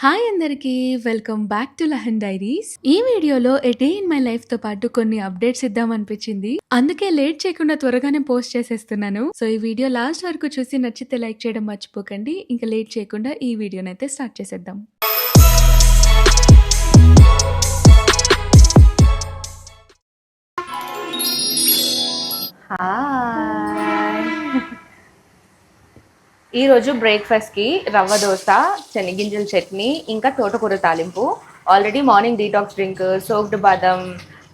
Hi అందరికీ! Welcome back to Lahan diaries. ఈ వీడియోలో ఎ డే ఇన్ మై లైఫ్‌తో పాటు కొన్ని అప్డేట్స్ ఇద్దామనిపించింది. అందుకే లేట్ చేయకుండా త్వరగానే పోస్ట్ చేసేస్తున్నాను. సో, ఈ వీడియో లాస్ట్ వరకు చూసి నచ్చితే లైక్ చేయడం మర్చిపోకండి. ఇంకా లేట్ చేయకుండా ఈ వీడియోనైతే స్టార్ట్ చేసేద్దాం. హాయ్! ఈరోజు బ్రేక్ఫాస్ట్కి రవ్వ దోశ, శనగింజల చట్నీ, ఇంకా తోటకూర తాలింపు. Already morning detox drink, soaked బాదం,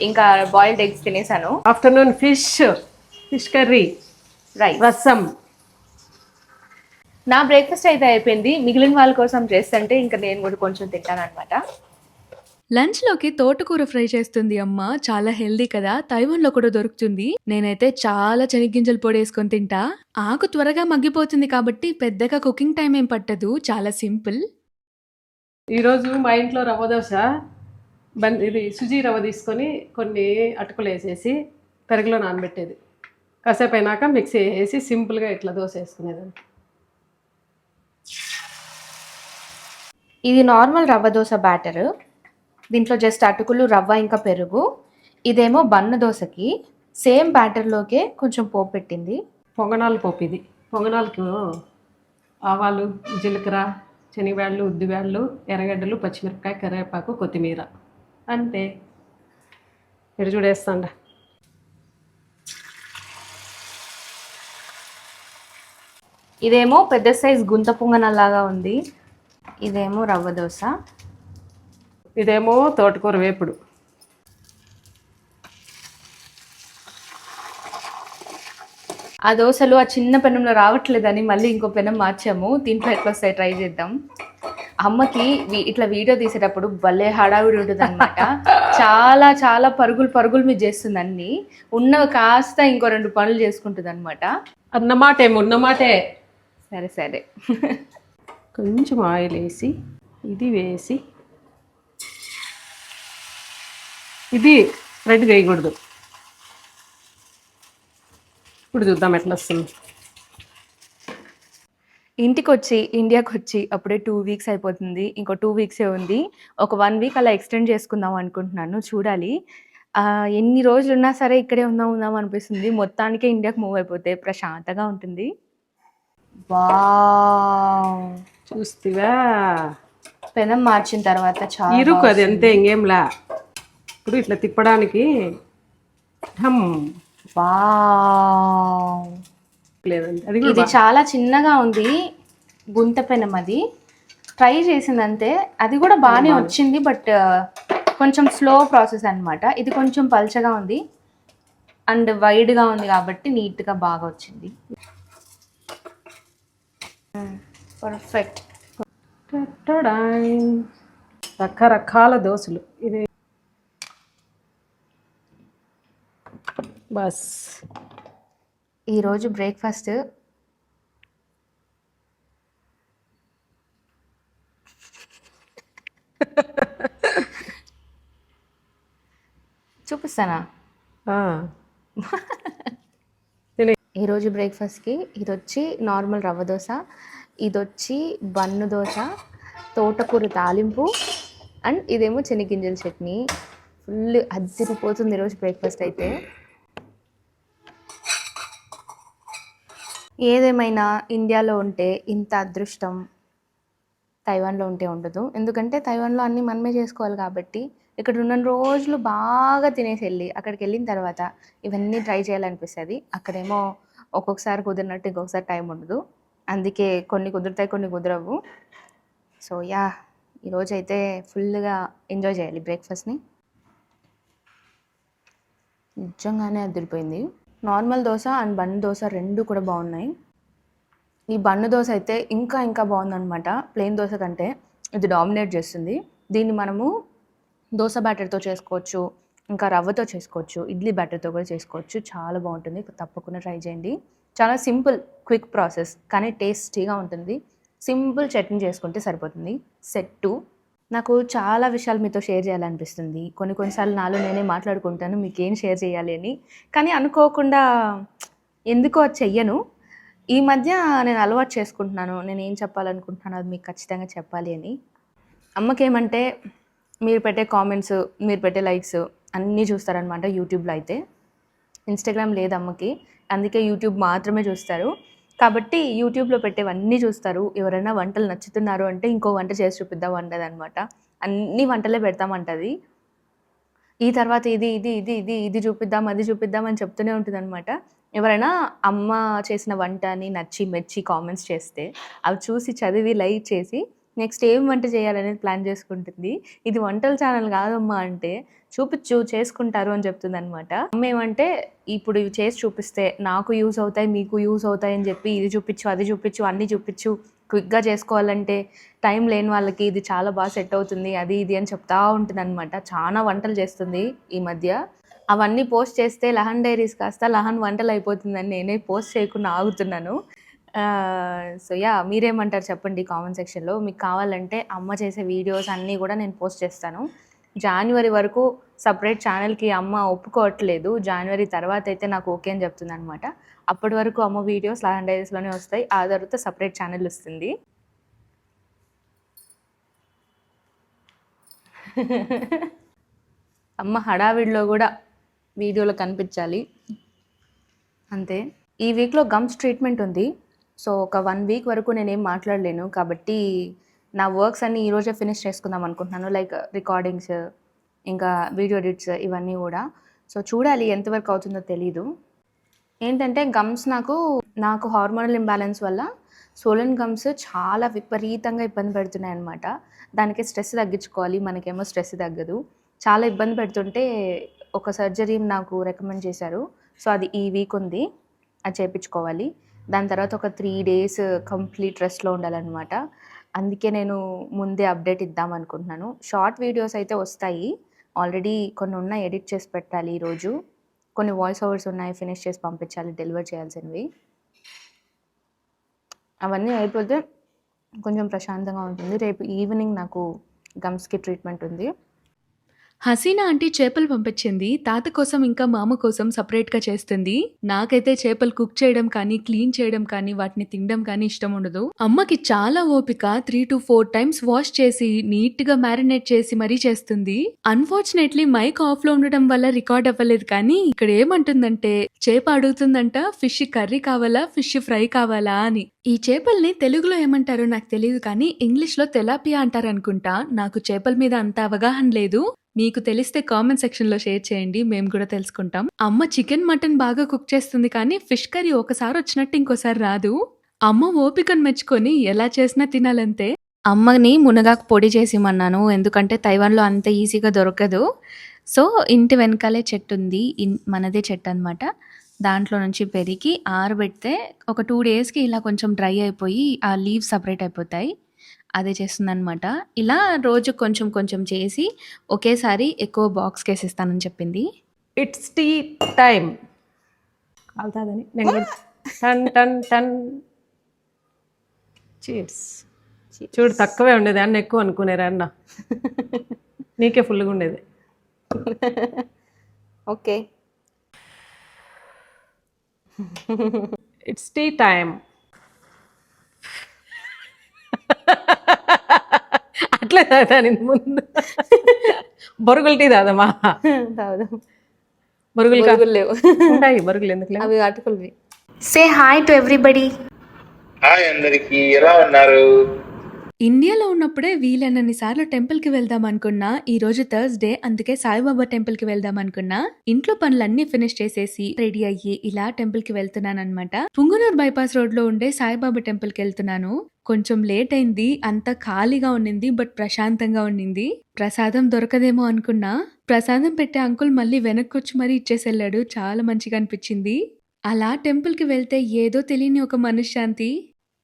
ఇంకా బాయిల్డ్ ఎగ్స్ తినేసాను. Afternoon fish curry, rice. రసం. నా బ్రేక్ఫాస్ట్ అయితే అయిపోయింది. మిగిలిన వాళ్ళ కోసం చేస్తుంటే ఇంకా నేను కూడా కొంచెం తింటాను అనమాట. లంచ్‌లోకి తోటకూర ఫ్రై చేస్తుంది అమ్మ. చాలా హెల్తీ కదా! తైవాన్‌లో కూడా దొరుకుతుంది. నేనైతే చాలా శనగ్గింజల పొడేసుకొని తింటా. ఆకు త్వరగా మగ్గిపోతుంది కాబట్టి పెద్దగా కుకింగ్ టైం ఏం పట్టదు. చాలా సింపుల్. ఈరోజు మా ఇంట్లో రవ్వ దోశ ఇది సుజీ రవ్వ తీసుకొని కొన్ని అటుకులు వేసేసి పెరుగులో నానబెట్టేది. కాసేపు అయినాక మిక్సీ వేసి సింపుల్గా ఇట్లా దోశ వేసుకునేదాన్ని. ఇది నార్మల్ రవ్వ దోశ బ్యాటర్. దీంట్లో జస్ట్ అటుకులు, రవ్వ ఇంకా పెరుగు. ఇదేమో బన్న దోశకి సేమ్ బ్యాటర్లోకే కొంచెం పోపు పెట్టింది. పొంగనాలు పోపు ఇది. పొంగనాలకు ఆవాలు, జీలకర్ర, శనగబ్యాళ్ళు, ఉద్దిబ్యాళ్ళు, ఎర్రగడ్డలు, పచ్చిమిరపకాయ, కరివేపాకు, కొత్తిమీర. అంతే. ఇటు చూడేస్తాండ. ఇదేమో పెద్ద సైజ్ గుంత పొంగనలాగా ఉంది. ఇదేమో రవ్వ దోశ. ఇదేమో తోటకూర వేపుడు. ఆ దోశలు ఆ చిన్న పెనంలో రావట్లేదని మళ్ళీ ఇంకో పెనం మార్చాము. దీంట్లో ఎట్లా వస్తాయి ట్రై చేద్దాం. అమ్మకి ఇట్లా వీడియో తీసేటప్పుడు భలే హడావిడి ఉంటుంది అనమాట. చాలా చాలా పరుగులు మీద చేస్తుంది అన్ని. ఉన్నవి కాస్త ఇంకో 2 పనులు చేసుకుంటుంది అనమాట. ఉన్నమాటే. సరే కొంచెం ఆయిల్ వేసి ఇది వేసి ఇది రెడ్ వేయకూడదు. ఇప్పుడు చూద్దాం ఎట్లా వస్తుంది. ఇండియాకి వచ్చి అప్పుడే 2 వీక్స్ అయిపోతుంది. ఇంకో 2 వీక్సే ఉంది. ఒక 1 వీక్ అలా ఎక్స్టెండ్ చేసుకుందాం అనుకుంటున్నాను. చూడాలి. ఎన్ని రోజులు ఉన్నా సరే ఇక్కడే ఉందాం అనిపిస్తుంది. మొత్తానికే ఇండియాకి మూవ్ అయిపోతే ప్రశాంతంగా ఉంటుంది. వావ్! చూస్తావా? పెనం మార్చిన తర్వాత చాలా ఇరుకు అది అంతే, ఇంకేంలా. ఇప్పుడు ఇట్లా తిప్పడానికి వావ్! లేదండి, అది ఇది చాలా చిన్నగా ఉంది. గుంత పెనం అది ట్రై చేసిందంతే. అది కూడా బాగానే వచ్చింది. బట్ కొంచెం స్లో ప్రాసెస్ అనమాట. ఇది కొంచెం పల్చగా ఉంది అండ్ వైడ్గా ఉంది కాబట్టి నీట్గా బాగా వచ్చింది. పర్ఫెక్ట్. రకరకాల దోశలు. ఇది బస్. ఈరోజు బ్రేక్ఫాస్ట్ చూపిస్తానా? ఈరోజు బ్రేక్ఫాస్ట్కి ఇది వచ్చి నార్మల్ రవ్వ దోశ, ఇది వచ్చి బన్ను దోశ, తోటకూర తాలింపు అండ్ ఇదేమో శనగింజల చట్నీ. ఫుల్ అదిరిపోతుంది ఈరోజు బ్రేక్ఫాస్ట్ అయితే. ఏదేమైనా ఇండియాలో ఉంటే ఇంత అదృష్టం తైవాన్లో ఉంటే ఉండదు. ఎందుకంటే తైవాన్లో అన్నీ మనమే చేసుకోవాలి కాబట్టి. ఇక్కడ ఉన్న రోజులు బాగా తినేసి అక్కడికి వెళ్ళిన తర్వాత ఇవన్నీ ట్రై చేయాలనిపిస్తుంది. అక్కడేమో ఒక్కొక్కసారి కుదిరినట్టు ఇంకొకసారి టైం ఉండదు. అందుకే కొన్ని కుదురుతాయి, కొన్ని కుదరవు. సో ఈరోజు అయితే ఫుల్గా ఎంజాయ్ చేయాలి బ్రేక్ఫాస్ట్ని. నిజంగానే అదిరిపోయింది. Normal dosa and bun dosa రెండు కూడా బాగున్నాయి. ఈ బన్ను దోశ అయితే ఇంకా బాగుందన్నమాట. ప్లెయిన్ దోశ కంటే ఇది డామినేట్ చేస్తుంది. దీన్ని మనము దోశ బ్యాటర్తో చేసుకోవచ్చు, ఇంకా రవ్వతో చేసుకోవచ్చు, ఇడ్లీ బ్యాటర్తో కూడా చేసుకోవచ్చు. చాలా బాగుంటుంది. తప్పకుండా ట్రై చేయండి. చాలా సింపుల్, క్విక్ ప్రాసెస్, కానీ టేస్టీగా ఉంటుంది. సింపుల్ చట్నీ చేసుకుంటే సరిపోతుంది. సెట్ 2. నాకు చాలా విషయాలు మీతో షేర్ చేయాలనిపిస్తుంది. కొన్నిసార్లు నాలో నేనే మాట్లాడుకుంటాను మీకేం షేర్ చేయాలి అని. కానీ అనుకోకుండా ఎందుకో అది చెయ్యను. ఈ మధ్య నేను అలవాటు చేసుకుంటున్నాను. నేను ఏం చెప్పాలనుకుంటున్నాను అది మీకు ఖచ్చితంగా చెప్పాలి అని. అమ్మకేమంటే మీరు పెట్టే కామెంట్స్, మీరు పెట్టే లైక్స్ అన్నీ చూస్తారనమాట యూట్యూబ్లో అయితే. ఇన్‌స్టాగ్రామ్ లేదు అమ్మకి. అందుకే యూట్యూబ్ మాత్రమే చూస్తారు. కాబట్టి యూట్యూబ్‌లో పెట్టేవన్నీ చూస్తారు. ఎవరైనా వంటలు నచ్చుతున్నారు అంటే ఇంకో వంట చేసి చూపిద్దాం అంటదనమాట. అన్ని వంటలే పెడతామంటది. ఈ తర్వాత ఇది చూపిద్దాం, అది చూపిద్దాం అని చెప్తూనే ఉంటదనమాట. ఎవరైనా అమ్మ చేసిన వంటని నచ్చి, మెచ్చి కామెంట్స్ చేస్తే అవి చూసి, చదివి, లైక్ చేసి నెక్స్ట్ ఏం వంట చేయాలనేది ప్లాన్ చేసుకుంటుంది. ఇది వంటల ఛానల్ కాదమ్మా అంటే, చూపిచ్చు చేసుకుంటారు అని చెప్తుందనమాట. అమ్మేమంటే ఇప్పుడు ఇవి చేసి చూపిస్తే నాకు యూజ్ అవుతాయి, మీకు యూజ్ అవుతాయి అని చెప్పి ఇది చూపిచ్చు, అది చూపిచ్చు, అన్నీ చూపిచ్చు, క్విక్‌గా చేసుకోవాలంటే టైం లేని వాళ్ళకి ఇది చాలా బాగా సెట్ అవుతుంది. అది ఇది అని చెప్తా ఉంటుందనమాట. చాలా వంటలు చేస్తుంది ఈ మధ్య. అవన్నీ పోస్ట్ చేస్తే లహన్ డైరీస్ కాస్త లహన్ వంటలు అయిపోతుందని నేనే పోస్ట్ చేయకుండా ఆగుతున్నాను. So yeah! మీరేమంటారు చెప్పండి కామెంట్ సెక్షన్‌లో. మీకు కావాలంటే అమ్మ చేసే వీడియోస్ అన్నీ కూడా నేను పోస్ట్ చేస్తాను. జాన్యువరి వరకు సెపరేట్ ఛానల్‌కి అమ్మ ఒప్పుకోవట్లేదు. జాన్యువరి తర్వాత అయితే నాకు ఓకే అని చెప్తుందనమాట. అప్పటి వరకు అమ్మ వీడియోస్ లహన్ డైరీస్‌లోనే వస్తాయి. ఆ తర్వాత సెపరేట్ ఛానల్ వస్తుంది. అమ్మ హడావిడిలో కూడా వీడియోలో కనిపించాలి. అంతే. ఈ వీక్‌లో గమ్స్ ట్రీట్మెంట్ ఉంది. సో ఒక 1 వీక్ వరకు నేనేం మాట్లాడలేను. కాబట్టి నా వర్క్స్ అన్నీ ఈరోజే ఫినిష్ చేసుకుందాం అనుకుంటున్నాను. లైక్ రికార్డింగ్స్, ఇంకా వీడియో ఎడిట్స్ ఇవన్నీ కూడా. సో చూడాలి ఎంతవరకు అవుతుందో తెలీదు. ఏంటంటే గమ్స్ నాకు హార్మోనల్ ఇంబ్యాలెన్స్ వల్ల స్వోలెన్ గమ్స్ చాలా విపరీతంగా ఇబ్బంది పెడుతున్నాయన్నమాట. దానికి స్ట్రెస్ తగ్గించుకోవాలి. మనకేమో స్ట్రెస్ తగ్గదు. చాలా ఇబ్బంది పెడుతుంటే ఒక సర్జరీ నాకు రికమెండ్ చేశారు. సో అది ఈ వీక్ ఉంది. అది చేపించుకోవాలి. దాని తర్వాత ఒక 3 days కంప్లీట్ రెస్ట్‌లో ఉండాలన్నమాట. అందుకే నేను ముందే అప్డేట్ ఇద్దాం అనుకుంటున్నాను. షార్ట్ వీడియోస్ అయితే వస్తాయి. ఆల్రెడీ కొన్ని ఉన్నాయి, ఎడిట్ చేసి పెట్టాలి ఈరోజు. కొన్ని వాయిస్ ఓవర్స్ ఉన్నాయి, ఫినిష్ చేసి పంపించాలి, డెలివర్ చేయాల్సినవి. అవన్నీ అయిపోతే కొంచెం ప్రశాంతంగా ఉంటుంది. రేపు ఈవినింగ్ నాకు గమ్స్‌కి ట్రీట్మెంట్ ఉంది. హసీనా ఆంటీ చేపలు పంపించింది. తాత కోసం ఇంకా మామ కోసం సపరేట్‌గా చేస్తుంది. నాకైతే చేపలు కుక్ చేయడం కానీ, క్లీన్ చేయడం కానీ, వాటిని తినడం కానీ ఇష్టం ఉండదు. అమ్మకి చాలా ఓపిక. 3-4 టైమ్స్ వాష్ చేసి నీట్‌గా మ్యారినేట్ చేసి మరీ చేస్తుంది. అన్‌ఫార్చునేట్‌లీ మైక్ ఆఫ్‌లో ఉండడం వల్ల రికార్డ్ అవ్వలేదు. కానీ ఇక్కడ ఏమంటుందంటే చేప అడుగుతుందంట ఫిష్ కర్రీ కావాలా, ఫిష్ ఫ్రై కావాలా అని. ఈ చేపల్ని తెలుగులో ఏమంటారో నాకు తెలియదు కానీ ఇంగ్లీష్‌లో తెలాపియా అంటారనుకుంటా. నాకు చేపల మీద అంత అవగాహన లేదు. మీకు తెలిస్తే కామెంట్ సెక్షన్‌లో షేర్ చేయండి. మేము కూడా తెలుసుకుంటాం. అమ్మ చికెన్, మటన్ బాగా కుక్ చేస్తుంది కానీ ఫిష్ కర్రీ ఒకసారి వచ్చినట్టు ఇంకోసారి రాదు. అమ్మ ఓపికను మెచ్చుకొని ఎలా చేసినా తినాలంతే. అమ్మని మునగాకు పొడి చేసి ఇమ్మన్నాను. ఎందుకంటే తైవాన్‌లో అంత ఈజీగా దొరకదు. సో ఇంటి వెనకాలే చెట్టు ఉంది. మనదే చెట్టు అనమాట. దాంట్లో నుంచి పెరికి ఆరబెడితే ఒక 2 days‌కి ఇలా కొంచెం డ్రై అయిపోయి ఆ లీవ్స్ సెపరేట్ అయిపోతాయి. అదే చేస్తుందనమాట. ఇలా రోజు కొంచెం కొంచెం చేసి ఒకేసారి ఎక్కువ బాక్స్‌కేసిస్తానని చెప్పింది. It's tea time. కాలుతాదని నేను కూడా టన్ టన్ టన్. చీర్స్. చూడు తక్కువే ఉండేది, అన్న ఎక్కువ అనుకునేరా అన్న. నీకే ఫుల్గా ఉండేది. ఓకే. It's tea time. అట్లే తాగుతా నేను ముందు. బొరుగులు టీ తాదమ్మా. తాగుదాం. బొరుగులు లేవు. ఉంటాయి, బొరుగులు ఎందుకు లేవు? అవి అటుకులవి. Say hi to everybody. Hi అందరికి, ఎలా ఉన్నారు? ఇండియాలో ఉన్నప్పుడే వీలైనన్ని సార్లు టెంపుల్‌కి వెళ్దాం అనుకున్నా. ఈరోజు థర్స్‌డే, అందుకే సాయిబాబా టెంపుల్‌కి వెళ్దాం అనుకున్నా. ఇంట్లో పనులన్నీ ఫినిష్ చేసేసి రెడీ అయ్యి ఇలా టెంపుల్‌కి వెళ్తున్నానన్నమాట. పుంగనూరు బైపాస్ రోడ్‌లో ఉండే సాయిబాబా టెంపుల్‌కి వెళ్తున్నాను. కొంచెం లేట్ అయింది. అంతా ఖాళీగా ఉండింది. బట్ ప్రశాంతంగా ఉండింది. ప్రసాదం దొరకదేమో అనుకున్నా. ప్రసాదం పెట్టే అంకుల్ మళ్ళీ వెనక్కొచ్చి మరీ ఇచ్చేసెళ్ళాడు. చాలా మంచిగా అనిపించింది. అలా టెంపుల్‌కి వెళ్తే ఏదో తెలియని ఒక మనశ్శాంతి.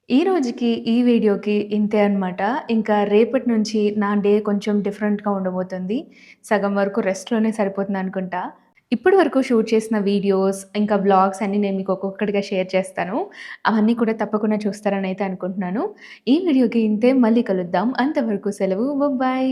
ఈ రోజుకి ఈ వీడియోకి ఇంతే అన్నమాట. ఇంకా రేపటి నుంచి నా డే కొంచెం డిఫరెంట్‌గా ఉండబోతుంది. సగం వరకు రెస్ట్‌లోనే సరిపోతుంది అనుకుంటా. ఇప్పటి వరకు షూట్ చేసిన వీడియోస్, ఇంకా వ్లాగ్స్ అన్నీ నేను మీకు ఒక్కొక్కటిగా షేర్ చేస్తాను. అవన్నీ కూడా తప్పకుండా చూస్తారని అయితే అనుకుంటున్నాను. ఈ వీడియోకి ఇంతే. మళ్ళీ కలుద్దాం. అంతవరకు సెలవు. బాయ్.